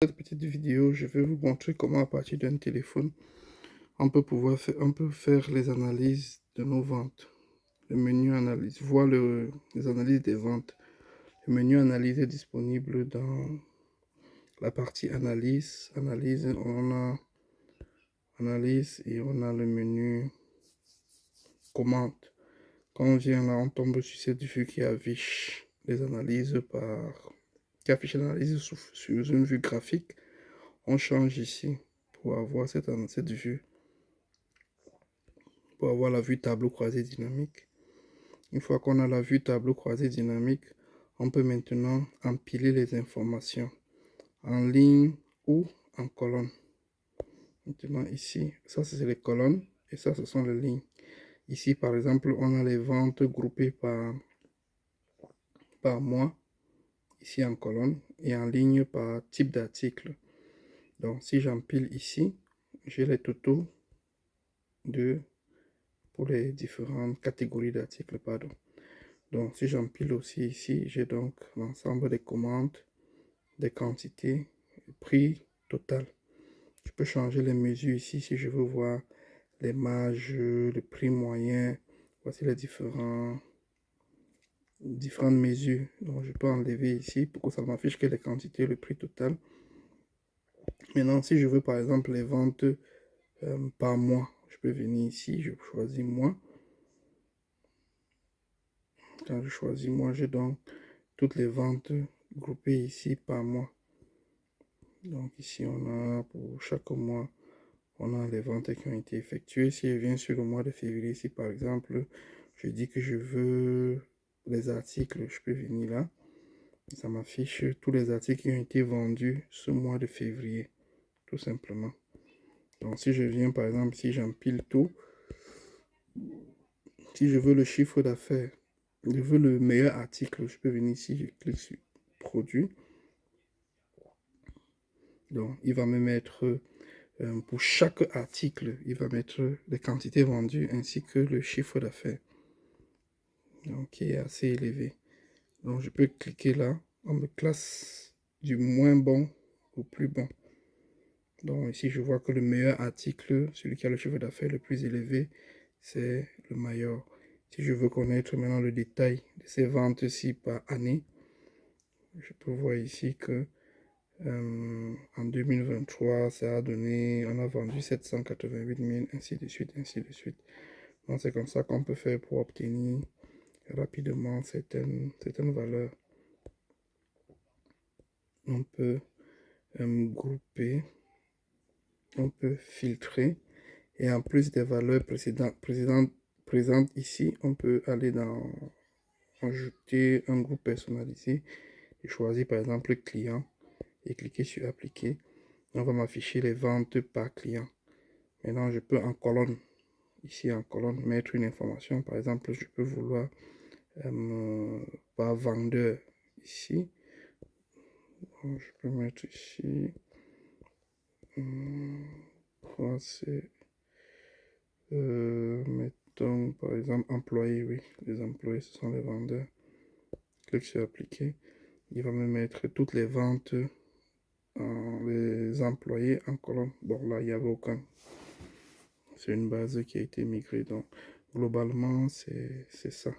Cette petite vidéo, je vais vous montrer comment à partir d'un téléphone, on peut faire les analyses de nos ventes. Le menu analyse, voir les analyses des ventes. Le menu analyse est disponible dans la partie analyse. Analyse, on a analyse et on a le menu commande. Quand on vient là, on tombe sur cette vue qui affiche les analyses qui affiche l'analyse sur une vue graphique. On change ici pour avoir cette vue, pour avoir la vue tableau croisé dynamique. Une fois qu'on a la vue tableau croisé dynamique, on peut maintenant empiler les informations en ligne ou en colonne. Maintenant ici, ça c'est les colonnes et ça ce sont les lignes. Ici par exemple, on a les ventes groupées par mois, ici en colonne, et en ligne par type d'article. Donc si j'empile ici, j'ai les totaux pour les différentes catégories d'articles, pardon. Donc si j'empile aussi ici, j'ai donc l'ensemble des commandes, des quantités, prix total. Je peux changer les mesures ici si je veux voir les marges, le prix moyen. Voici les différentes mesures. Donc je peux enlever ici pour que ça m'affiche que les quantités, le prix total. Maintenant, si je veux par exemple les ventes par mois, je peux venir ici, je choisis mois. Quand je choisis mois, j'ai donc toutes les ventes groupées ici par mois. Donc ici, on a pour chaque mois, on a les ventes qui ont été effectuées. Si je viens sur le mois de février, ici par exemple, je dis que je veux les articles, je peux venir là. Ça m'affiche tous les articles qui ont été vendus ce mois de février, tout simplement. Donc si je viens par exemple, si j'empile tout, si je veux le chiffre d'affaires, je veux le meilleur article, je peux venir ici, je clique sur produit. Donc il va me mettre pour chaque article, il va mettre les quantités vendues ainsi que le chiffre d'affaires. Donc qui est assez élevé. Donc je peux cliquer là, on me classe du moins bon au plus bon. Donc ici je vois que le meilleur article, celui qui a le chiffre d'affaires le plus élevé, c'est le Mayor. Si je veux connaître maintenant le détail de ces ventes-ci par année, je peux voir ici que en 2023, ça a donné, on a vendu 788 000, ainsi de suite, ainsi de suite. Donc c'est comme ça qu'on peut faire pour obtenir rapidement certaines valeurs. On peut grouper, on peut filtrer, et en plus des valeurs présentes ici, on peut aller dans ajouter un groupe personnalisé et choisir par exemple client et cliquer sur appliquer. On va m'afficher les ventes par client. Maintenant, je peux en colonne, ici en colonne, mettre une information. Par exemple, je peux vouloir par vendeur ici. Donc, je peux mettre ici. Mettons par exemple employés, oui. Les employés, ce sont les vendeurs. Clique sur appliquer. Il va me mettre toutes les ventes, les employés en colonne. Bon, là, il n'y avait aucun. C'est une base qui a été migrée. Donc, globalement, c'est ça.